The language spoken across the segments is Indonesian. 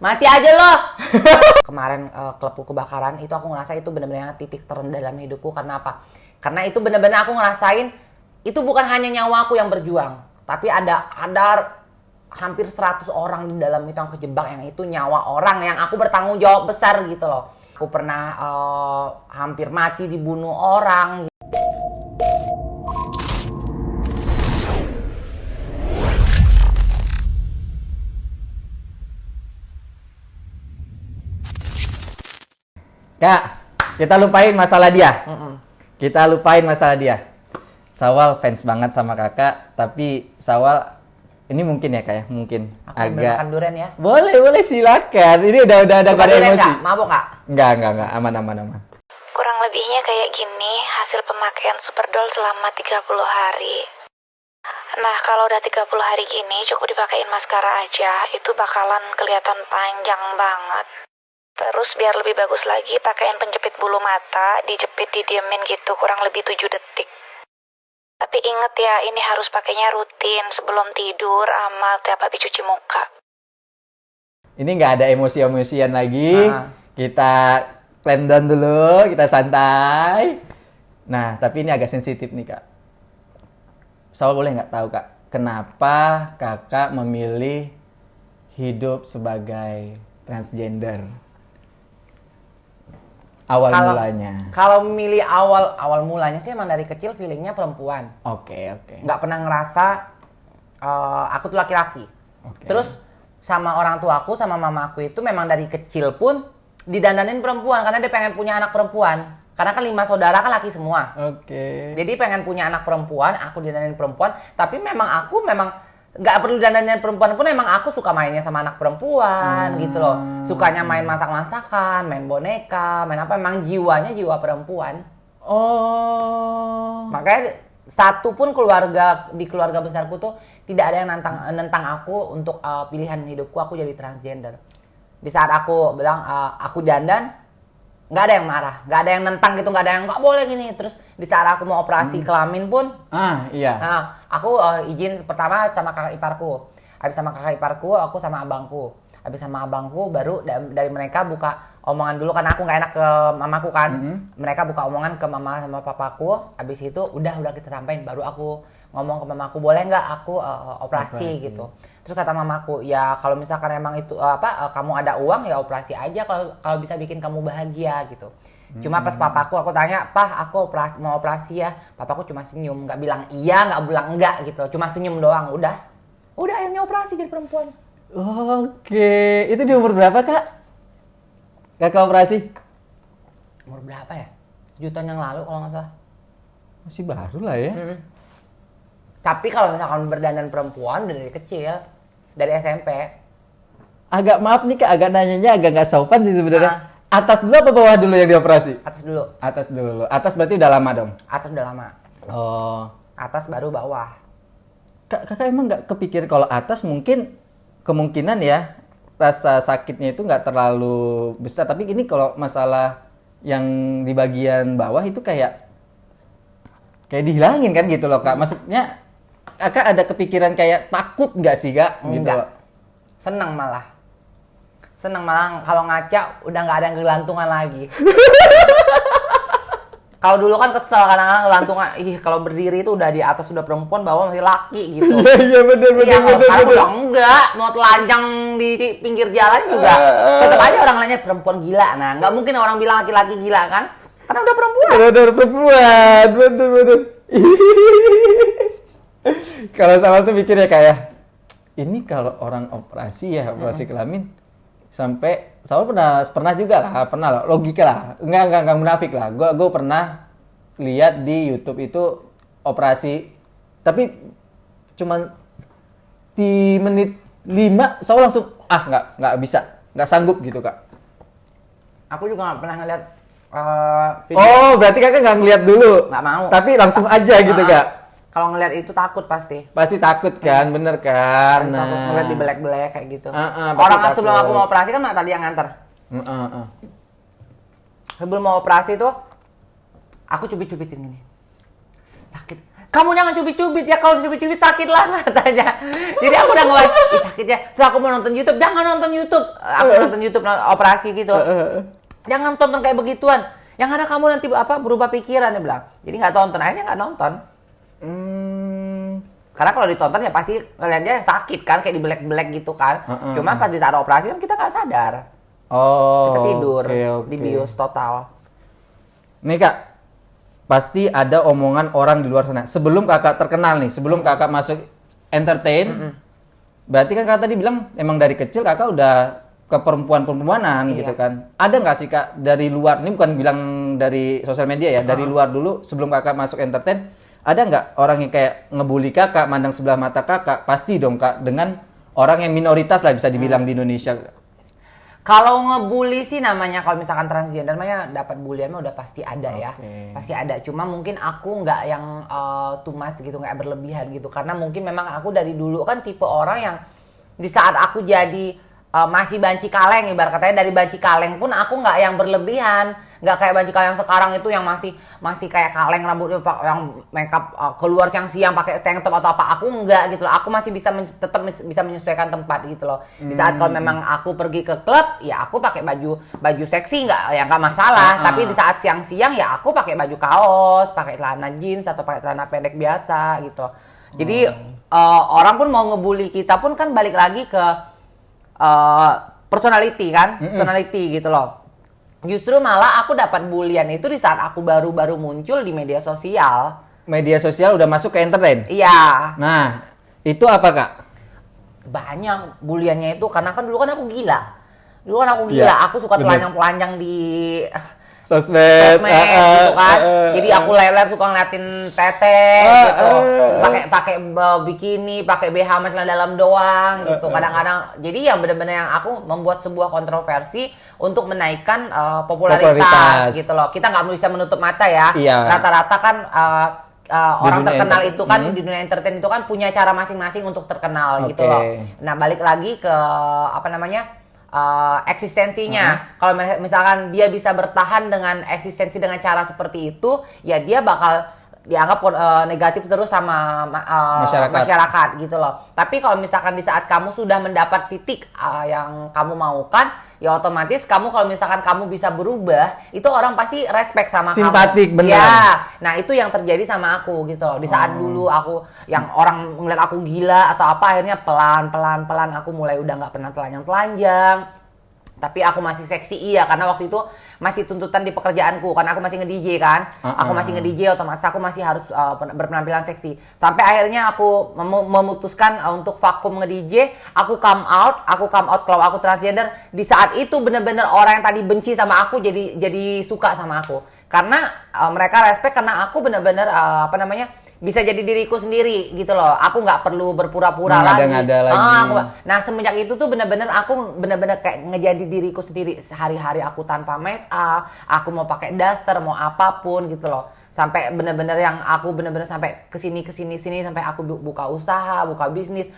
Mati aja loh. Kemarin klubku kebakaran itu aku ngerasa itu benar-benar titik terendah dalam hidupku. Karena apa? Karena itu benar-benar aku ngerasain itu bukan hanya nyawaku yang berjuang, tapi ada hampir 100 orang di dalam itu yang kejebak, yang itu nyawa orang yang aku bertanggung jawab besar gitu loh. Aku pernah hampir mati dibunuh orang. Kak, kita lupain masalah dia. Kita lupain masalah dia. Sawal fans banget sama kakak, tapi Sawal ini mungkin ya kak ya, mungkin Aku agak. makan durian ya. Boleh silakan. Ini udah ada Suka pada durian emosi. nggak? Mabok nggak? Enggak, aman. Kurang lebihnya kayak gini, hasil pemakaian Superdol selama 30 hari. Nah, kalau udah 30 hari gini, cukup dipakein maskara aja, itu bakalan kelihatan panjang banget. Terus biar lebih bagus lagi, pakaiin penjepit bulu mata, dijepit didiemin gitu, kurang lebih 7 detik. Tapi inget ya, ini harus pakainya rutin, sebelum tidur, sama tiap habis cuci muka. Ini nggak ada emosi-emosian lagi. Kita calm down dulu, kita santai. Nah, tapi ini agak sensitif nih kak. Sawal boleh nggak tahu kak, kenapa kakak memilih hidup sebagai transgender? Mulanya. Kalau milih awal mulanya sih emang dari kecil feelingnya perempuan. Oke. Nggak pernah ngerasa aku tuh laki-laki. Oke. Terus sama orang tuaku sama mamaku itu memang dari kecil pun didandanin perempuan karena dia pengen punya anak perempuan. Karena kan 5 saudara kan laki semua. Oke. Jadi pengen punya anak perempuan, aku didandanin perempuan. Tapi aku memang nggak perlu dandanin perempuan pun, emang aku suka mainnya sama anak perempuan gitu loh. Sukanya main masak-masakan, main boneka, main apa, memang jiwanya jiwa perempuan. Oh. Makanya satu pun di keluarga besarku tuh tidak ada yang nentang aku untuk pilihan hidupku aku jadi transgender. Di saat aku bilang aku dandan, nggak ada yang marah, nggak ada yang nentang gitu, nggak ada yang nggak boleh gini. Terus di saat aku mau operasi kelamin pun, Iya. aku izin pertama sama kakak iparku. Habis sama kakak iparku, aku sama abangku. Habis sama abangku, baru dari mereka buka omongan dulu karena aku nggak enak ke mamaku kan. Mereka buka omongan ke mama sama papaku. Habis itu udah kita sampein, baru aku ngomong ke mamaku, boleh nggak aku operasi gitu. Terus kata mamaku, ya kalau misalkan emang itu kamu ada uang ya operasi aja kalau bisa bikin kamu bahagia gitu. Cuma pas papaku aku tanya, aku mau operasi ya. Papaku cuma senyum, nggak bilang iya, nggak bilang enggak gitu. Cuma senyum doang, udah akhirnya operasi jadi perempuan. Oke. Itu di umur berapa kak? Kakak operasi? Umur berapa ya? 7 tahun yang lalu kalau nggak salah. Masih baru lah ya. Tapi kalau misalkan berdandan perempuan dari kecil, dari SMP. Agak maaf nih kak, agak nanyanya agak nggak sopan sih sebenarnya. Atas dulu apa bawah dulu yang dioperasi? Atas dulu. Atas dulu. Atas berarti udah lama dong? Atas udah lama. Oh. Atas baru bawah. Kakak emang nggak kepikir kalau atas mungkin kemungkinan ya rasa sakitnya itu nggak terlalu besar. Tapi ini kalau masalah yang di bagian bawah itu kayak dihilangin kan gitu loh kak. Maksudnya kakak ada kepikiran kayak takut nggak sih kak? Gitu Enggak. loh. Senang malah kalau ngaca udah nggak ada yang gelantungan lagi. Kalau dulu kan kesel kadang-kadang gelantungan, kalau berdiri itu udah di atas sudah perempuan, bawah masih laki gitu. Iya bener. Kalau sekarang udah enggak, mau telanjang di pinggir jalan juga tetap aja orang lainnya perempuan gila. Nah, nggak mungkin orang bilang laki-laki gila kan? Karena udah perempuan. Bener perempuan, bener. Kalau sama tuh mikirnya kayak ini kalau orang operasi kelamin sampai saya pernah juga lah, logika lah, enggak munafik lah. Gue pernah lihat di YouTube itu operasi, tapi cuman di menit 5 saya langsung nggak bisa, nggak sanggup gitu kak. Aku juga nggak pernah ngeliat video. Oh berarti kakak nggak ngeliat dulu? Nggak mau. Tapi langsung aja gitu kak. Kalau ngeliat itu takut pasti. Pasti takut kan, bener kan? Takut ngeliat di belek-belek kayak gitu. Pasti Orang takut. sebelum aku mau operasi kan tadi yang nganter. Sebelum mau operasi tuh, aku cubit-cubitin gini. kamu jangan cubit-cubit ya, kalau cubit-cubit sakit lah katanya. Jadi aku udah ngomong, ih sakit ya. Terus aku mau nonton YouTube, jangan nonton YouTube. Aku nonton YouTube operasi gitu. Jangan tonton kayak begituan. Yang ada kamu nanti berubah pikiran, dia bilang. Jadi nggak tonton, akhirnya nggak nonton. Karena kalau ditonton ya pasti kalian sakit kan, kayak di black gitu kan. Cuma pas di saat operasi kan kita nggak sadar. Kita tidur di bius total. Nih Kak, pasti ada omongan orang di luar sana. Sebelum kakak terkenal nih, sebelum kakak masuk entertain, berarti kan kakak tadi bilang emang dari kecil kakak udah ke perempuanan gitu kan. Ada nggak sih Kak dari luar, ini bukan bilang dari sosial media ya, dari luar dulu sebelum kakak masuk entertain, ada nggak orang yang kayak ngebully kakak, mandang sebelah mata kakak? Pasti dong Kak, dengan orang yang minoritas lah bisa dibilang di Indonesia. Kalau ngebully sih namanya, kalau misalkan transgender mah dapat bulian mah udah pasti ada ya. Pasti ada. Cuma mungkin aku nggak yang too much gitu, nggak berlebihan gitu. Karena mungkin memang aku dari dulu kan tipe orang yang di saat aku jadi masih banci kaleng, ibarat katanya dari banci kaleng pun aku nggak yang berlebihan. Nggak kayak banci kaleng sekarang itu yang masih kayak kaleng rambutnya yang makeup keluar siang-siang pakai tank top atau apa. Aku nggak gitu loh. Aku masih tetap bisa menyesuaikan tempat gitu loh. Di saat kalau memang aku pergi ke klub, ya aku pakai baju seksi nggak masalah. Tapi di saat siang-siang ya aku pakai baju kaos, pakai celana jeans atau pakai celana pendek biasa gitu. Jadi orang pun mau ngebully kita pun kan balik lagi ke personality kan, personality gitu loh. Justru malah aku dapat bulian itu di saat aku baru-baru muncul di media sosial. Media sosial udah masuk ke entertain? Iya. Nah, itu apa Kak? Banyak buliannya itu, karena kan dulu kan aku gila. Aku suka telanjang-telanjang di sosmed gitu kan. Jadi aku live suka ngeliatin tete gitu. Pakai bikini, pakai BH masih dalam doang gitu. Kadang-kadang jadi yang benar-benar yang aku membuat sebuah kontroversi untuk menaikkan popularitas gitu loh. Kita nggak bisa menutup mata ya. Rata-rata kan orang terkenal itu kan di dunia entertain itu kan punya cara masing-masing untuk terkenal gitu loh. Nah, balik lagi ke eksistensinya. Kalau misalkan dia bisa bertahan dengan eksistensi dengan cara seperti itu, ya dia bakal dianggap negatif terus sama masyarakat gitu loh. Tapi kalau misalkan di saat kamu sudah mendapat titik yang kamu maukan, ya otomatis kamu kalau misalkan kamu bisa berubah, itu orang pasti respect sama simpatik, kamu. Bener. Ya, nah itu yang terjadi sama aku gitu loh. Di saat dulu aku yang orang ngeliat aku gila atau apa, akhirnya pelan aku mulai udah nggak pernah telanjang. Tapi aku masih seksi karena waktu itu masih tuntutan di pekerjaanku, karena aku masih nge-DJ kan. Aku masih nge-DJ, otomatis aku masih harus berpenampilan seksi. Sampai akhirnya aku memutuskan untuk vakum nge-DJ, aku come out kalau aku transgender. Di saat itu bener-bener orang yang tadi benci sama aku jadi suka sama aku. Karena mereka respect karena aku bener-bener bisa jadi diriku sendiri gitu loh. Aku nggak perlu berpura-pura lagi. Nah, semenjak itu tuh bener-bener aku bener-bener kayak ngejadi diriku sendiri. Sehari-hari aku tanpa make up, aku mau pakai daster, mau apapun gitu loh. Sampai bener-bener yang aku bener-bener sampai kesini sampai aku buka usaha, buka bisnis.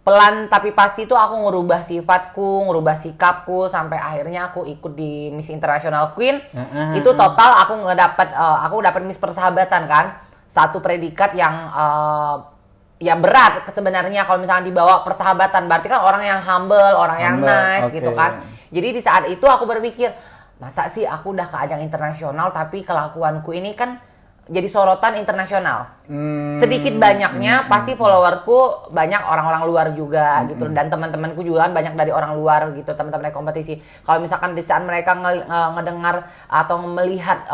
Pelan tapi pasti tuh aku ngerubah sifatku, ngerubah sikapku, sampai akhirnya aku ikut di Miss International Queen. Itu total aku dapat Miss Persahabatan kan. Satu predikat yang ya berat sebenarnya kalau misalnya dibawa persahabatan, berarti kan orang yang humble, orang yang nice gitu kan. Jadi di saat itu aku berpikir, masa sih aku udah ke ajang internasional tapi kelakuanku ini kan jadi sorotan internasional. Sedikit banyaknya pasti followerku banyak orang-orang luar juga gitu, dan teman-temanku juga kan banyak dari orang luar gitu, teman-teman dari kompetisi. Kalau misalkan di saat mereka ngedengar atau melihat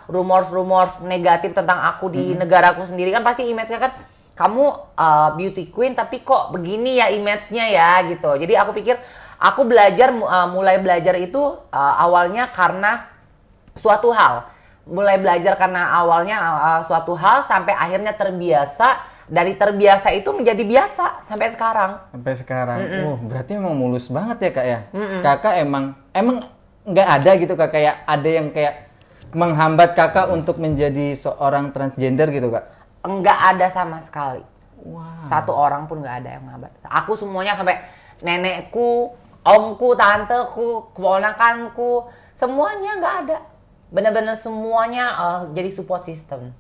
rumors negatif tentang aku di negaraku sendiri, kan pasti image-nya kan kamu beauty queen tapi kok begini ya image-nya ya gitu. Jadi aku pikir aku mulai belajar itu awalnya karena suatu hal. Mulai belajar karena awalnya suatu hal sampai akhirnya terbiasa. Dari terbiasa itu menjadi biasa sampai sekarang. Berarti emang mulus banget ya Kak ya. Kakak emang nggak ada gitu Kak, kayak ada yang kayak menghambat Kakak untuk menjadi seorang transgender gitu Kak? Enggak ada sama sekali. Satu orang pun nggak ada yang menghambat. Aku semuanya sampai nenekku, omku, tanteku, keponakanku, semuanya nggak ada. Bener-bener semuanya jadi support system.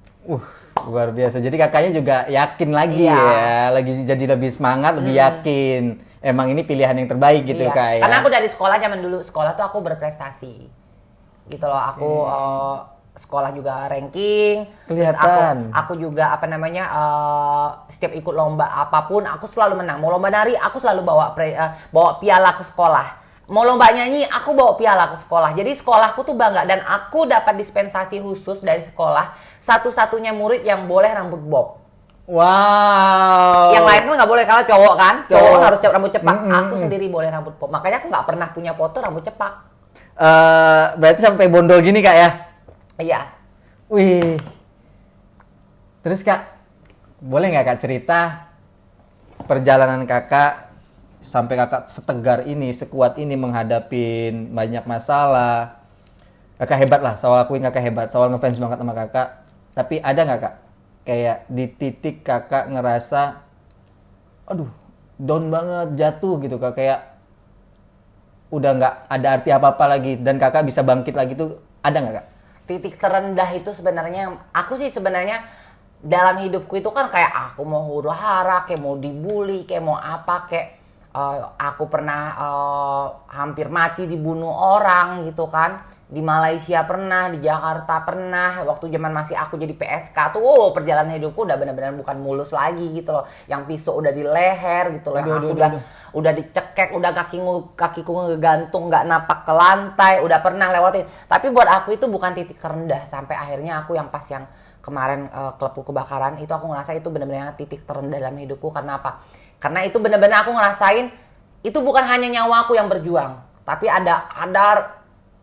Luar biasa. Jadi kakaknya juga yakin lagi Iya. ya, lagi jadi lebih semangat, lebih yakin. Emang ini pilihan yang terbaik gitu Iya. Kak ya. Karena aku dari sekolah, zaman dulu sekolah tuh aku berprestasi. Gitu loh, aku sekolah juga ranking. Terus Kelihatan. aku juga apa namanya setiap ikut lomba apapun aku selalu menang. Mau lomba nari aku selalu bawa piala ke sekolah. Mau lomba nyanyi aku bawa piala ke sekolah. Jadi sekolahku tuh bangga dan aku dapat dispensasi khusus dari sekolah. Satu-satunya murid yang boleh rambut bob. Wow. Yang lain kan nggak boleh, kalau cowok kan, cowok kan harus rambut cepak. Mm-mm. Aku sendiri boleh rambut bob. Makanya aku nggak pernah punya foto rambut cepak. Berarti sampai bondol gini Kak ya? Iya. Wih. Terus Kak, boleh nggak Kak cerita perjalanan Kakak sampai Kakak setegar ini, sekuat ini menghadapin banyak masalah? Kakak hebat lah, soal akuin Kakak hebat, soal ngefans banget sama Kakak. Tapi ada nggak Kak, kayak di titik Kakak ngerasa, aduh, down banget, jatuh gitu Kak, kayak udah nggak ada arti apa-apa lagi dan Kakak bisa bangkit lagi tuh, ada nggak Kak? Titik terendah itu sebenarnya, aku sih sebenarnya dalam hidupku itu kan kayak aku mau huru hara, kayak mau dibully, kayak mau apa, kayak aku pernah hampir mati dibunuh orang gitu kan. Di Malaysia pernah, di Jakarta pernah, waktu zaman masih aku jadi PSK tuh perjalanan hidupku udah benar-benar bukan mulus lagi gitu loh. Yang pisau udah di leher gitu loh, Aduh. udah dicekek, udah kakiku ngegantung, nggak napak ke lantai, udah pernah lewatin. Tapi buat aku itu bukan titik terendah, sampai akhirnya aku yang pas yang kemarin klubku kebakaran itu aku ngerasa itu benar-benar titik terendah dalam hidupku. Karena apa? Karena itu benar-benar aku ngerasain itu bukan hanya nyawaku yang berjuang, tapi ada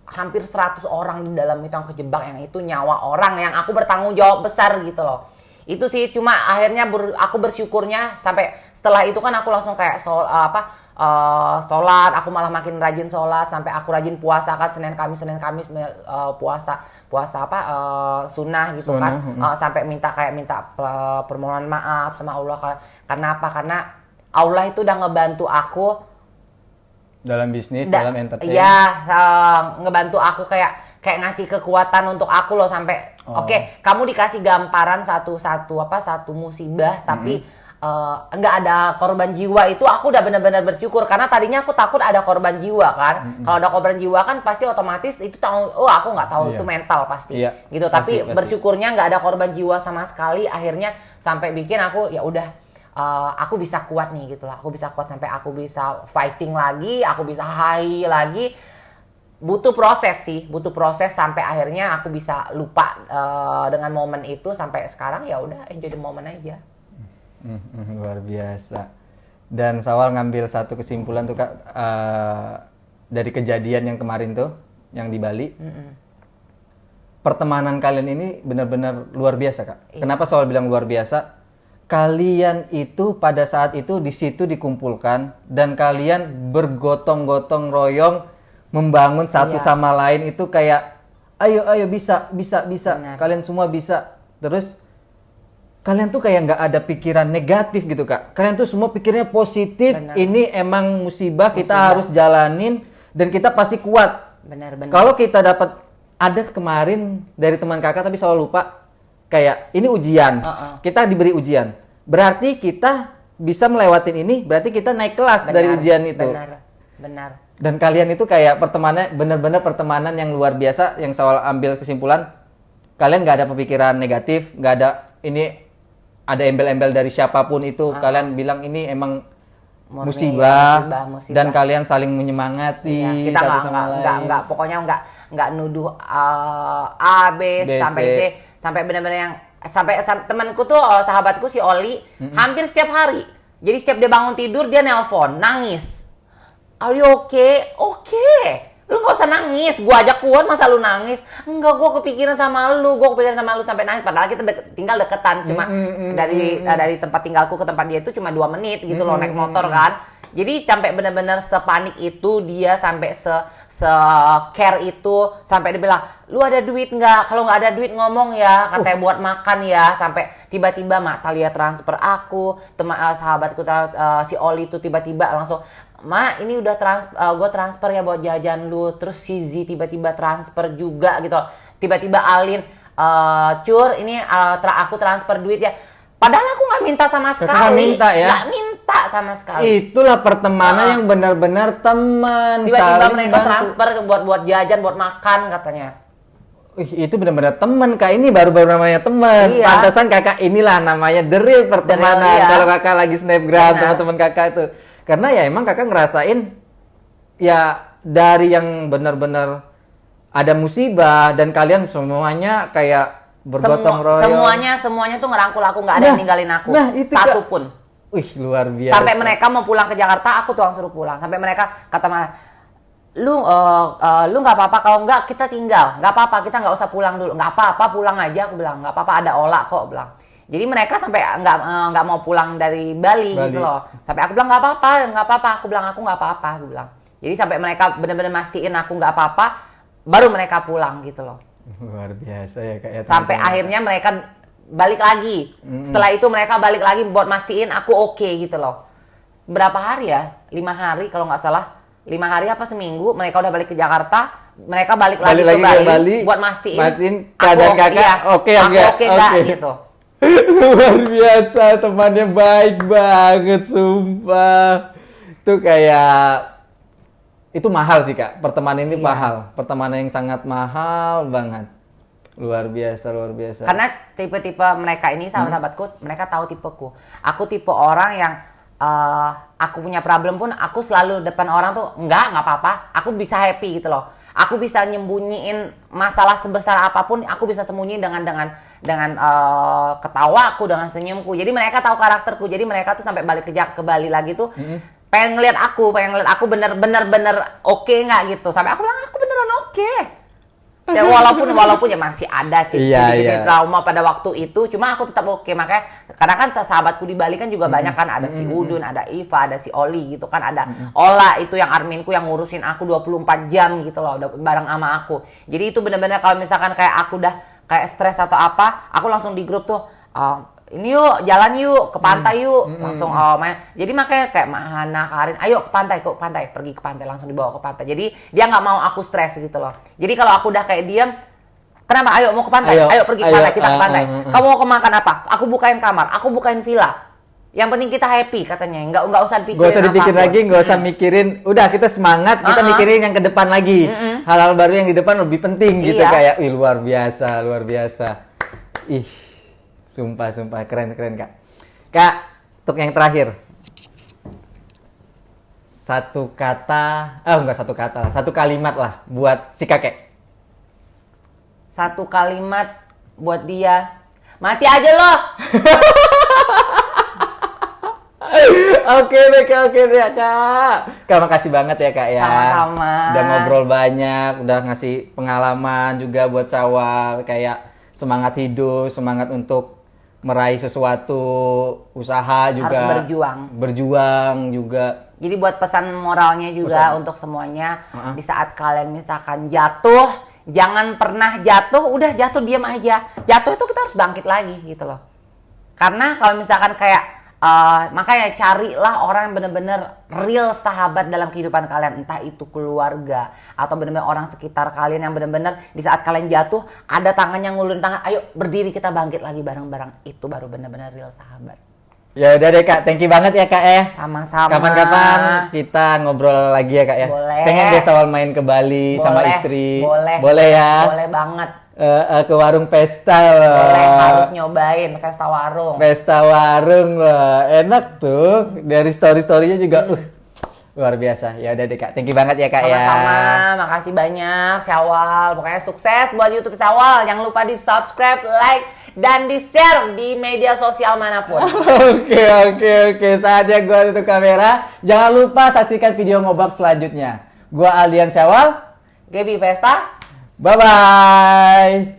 hampir 100 orang di dalam itu yang kejebak, yang itu nyawa orang yang aku bertanggung jawab besar gitu loh. Itu sih, cuma akhirnya aku bersyukurnya sampai setelah itu kan aku langsung kayak sholat, aku malah makin rajin sholat, sampai aku rajin puasa kan Senin Kamis puasa sunnah gitu kan. Sampai minta permohonan maaf sama Allah. Karena apa? Karena Allah itu udah ngebantu aku Dalam bisnis, dalam entertain. Iya, ngebantu aku kayak ngasih kekuatan untuk aku loh sampai oke, kamu dikasih gamparan satu musibah tapi nggak ada korban jiwa. Itu aku udah benar-benar bersyukur karena tadinya aku takut ada korban jiwa kan. Kalau ada korban jiwa kan pasti otomatis itu aku nggak tahu itu mental pasti. Gitu. Tapi pasti. bersyukurnya nggak ada korban jiwa sama sekali. Akhirnya sampai bikin aku ya udah, aku bisa kuat nih gitu lah. Aku bisa kuat sampai aku bisa fighting lagi, aku bisa high lagi. Butuh proses sampai akhirnya aku bisa lupa dengan momen itu. Sampai sekarang ya udah enjoy the moment aja. Luar biasa. Dan Sawal ngambil satu kesimpulan tuh Kak, dari kejadian yang kemarin tuh, yang di Bali. Pertemanan kalian ini benar-benar luar biasa Kak. Iya. Kenapa Sawal bilang luar biasa? Kalian itu pada saat itu di situ dikumpulkan dan kalian bergotong-gotong royong membangun satu sama lain itu kayak ayo bisa. Benar. Kalian semua bisa. Terus kalian tuh kayak nggak ada pikiran negatif gitu Kak. Kalian tuh semua pikirnya positif. Benar. Ini emang musibah, kita harus jalanin dan kita pasti kuat. Benar. Kalau kita dapat, ada kemarin dari teman Kakak tapi selalu lupa, kayak ini ujian. Kita diberi ujian. Berarti kita bisa melewatin ini, berarti kita naik kelas dari ujian itu. Benar. Dan kalian itu kayak pertemanan, benar-benar pertemanan yang luar biasa. Yang Sawal ambil kesimpulan, kalian nggak ada pemikiran negatif, nggak ada ini ada embel-embel dari siapapun itu. Kalian bilang ini emang musibah. Dan kalian saling menyemangati. Iya, kita satu sama lain. nggak pokoknya nggak nuduh A, B, sampai C, sampai benar-benar yang sampai temanku tuh, sahabatku si Oli, hampir setiap hari. Jadi setiap dia bangun tidur dia nelpon, nangis. Are you okay? Oke. Lu gak usah nangis, gua ajak kuat masa lu nangis. Enggak, gua kepikiran sama lu sampai nangis. Padahal kita tinggal deketan, cuma dari tempat tinggalku ke tempat dia itu cuma 2 menit gitu loh, naik motor kan. Jadi sampai benar-benar sepanik itu dia, sampai se-care itu, sampai dia bilang, "Lu ada duit nggak? Kalau nggak ada duit ngomong ya, katanya buat makan ya." Sampai tiba-tiba Mak Talia transfer aku, sahabatku si Oli itu tiba-tiba langsung, "Ma, ini udah gue transfer ya buat jajan lu." Terus si Z tiba-tiba transfer juga gitu. Tiba-tiba Alin Cur, ini aku transfer duit ya. Padahal aku nggak minta sama sekali. Nggak minta ya? Nggak minta sama sekali. Itulah pertemanan yang benar-benar teman. Tiba-tiba saling mereka bantu. transfer buat jajan, buat makan katanya. Itu benar-benar teman kak, ini baru-baru namanya teman. Iya. Pantesan kakak inilah namanya the real pertemanan. The real, iya. Kalau kakak lagi snapgram Benar. teman-teman kakak itu, karena ya emang kakak ngerasain ya dari yang benar-benar ada musibah dan kalian semuanya kayak bergotong royong. Semuanya tuh ngerangkul aku, nggak ada yang ninggalin aku. itu Satu Kak. pun. Wih luar biasa. Sampai mereka mau pulang ke Jakarta, aku tuh yang suruh pulang. Sampai mereka kata lu nggak apa-apa, kalau nggak kita tinggal, nggak apa-apa, kita nggak usah pulang dulu, nggak apa-apa pulang aja, aku bilang nggak apa-apa, ada Ola kok, bilang. Jadi mereka sampai nggak mau pulang dari Bali gitu loh. Sampai aku bilang nggak apa-apa, aku bilang aku nggak apa-apa, aku bilang. Jadi sampai mereka benar-benar mastiin aku nggak apa-apa, baru mereka pulang gitu loh. Luar biasa ya kak. Sampai akhirnya mereka balik lagi. Setelah itu mereka balik lagi buat mastiin aku oke gitu loh. Berapa hari ya? 5 hari kalau nggak salah. 5 hari apa seminggu mereka udah balik ke Jakarta, mereka balik lagi ke Bali buat mastiin keadaan kakak oke nggak gitu. Luar biasa, temannya baik banget sumpah. Tuh kayak itu mahal sih kak, pertemanan ini mahal, pertemanan yang sangat mahal banget. Luar biasa. Karena tipe-tipe mereka ini sahabat-sahabatku, mereka tahu tipeku. Aku tipe orang yang aku punya problem pun aku selalu depan orang tuh nggak apa-apa, aku bisa happy gitu loh. Aku bisa nyembunyiin masalah sebesar apapun, aku bisa sembunyiin dengan ketawaku, dengan senyumku. Jadi mereka tahu karakterku. Jadi mereka tuh sampai balik ke Bali lagi tuh pengen ngeliat aku bener-bener oke nggak gitu. Sampai aku bilang aku beneran oke. Ya walaupun ya masih ada sih sedikit trauma pada waktu itu, cuma aku tetap oke. Makanya karena kan sahabatku di Bali kan juga banyak kan, ada si Udun, ada Iva, ada si Oli gitu kan, ada Ola itu yang adminku yang ngurusin aku 24 jam gitu loh, udah bareng sama aku. Jadi itu benar-benar kalau misalkan kayak aku udah kayak stres atau apa, aku langsung di grup tuh ini yuk, jalan yuk, ke pantai yuk, langsung main. Jadi makanya kayak Mahana, Karin, ayo ke pantai, pergi ke pantai, langsung dibawa ke pantai. Jadi dia nggak mau aku stres gitu loh. Jadi kalau aku udah kayak diam, kenapa? Ayo mau ke pantai, ayo pergi ke pantai, kita ke pantai. Kamu mau makan apa? Aku bukain kamar, aku bukain villa. Yang penting kita happy katanya, nggak usah dipikirin. Gak usah dipikirin lagi, nggak usah mikirin. Udah kita semangat, kita mikirin yang ke depan lagi. Hal-hal baru yang di depan lebih penting gitu kayak, luar biasa. Ih. Sumpah, keren kak. Kak, untuk yang terakhir. Satu kalimat lah buat si kakek. Satu kalimat buat dia, mati aja loh. Oke deh kak. Kak, makasih banget ya kak ya. Sama-sama. Udah ngobrol banyak, udah ngasih pengalaman juga buat Syawal. Kayak semangat hidup, semangat untuk meraih sesuatu, usaha juga. Harus berjuang juga. Jadi buat pesan moralnya juga untuk semuanya, di saat kalian misalkan jatuh, jangan pernah jatuh, udah jatuh diam aja. Jatuh itu kita harus bangkit lagi gitu loh. Karena kalau misalkan kayak makanya carilah orang yang benar-benar real sahabat dalam kehidupan kalian, entah itu keluarga atau benar-benar orang sekitar kalian yang benar-benar di saat kalian jatuh ada tangannya ngulur tangan, ayo berdiri kita bangkit lagi bareng-bareng, itu baru benar-benar real sahabat. Ya udah deh kak, thank you banget ya kak ya. Sama-sama. Kapan-kapan kita ngobrol lagi ya kak ya. Boleh. Pengen deh Syawal main ke Bali sama istri. Boleh ya. Boleh banget. Ke warung pesta loh. Boleh, harus nyobain pesta warung. Pesta warung loh, enak tuh. Dari story-storynya juga, luar biasa. Ya udah deh kak, thank you banget ya kak ya. Sama-sama, makasih banyak Syawal. Pokoknya sukses buat YouTube Syawal. Jangan lupa di subscribe, like, dan di share di media sosial manapun. Oke. Saatnya gue tutup kamera. Jangan lupa saksikan video ngobak selanjutnya. Gue Aldian Syawal. Gaby Pesta. Bye-bye.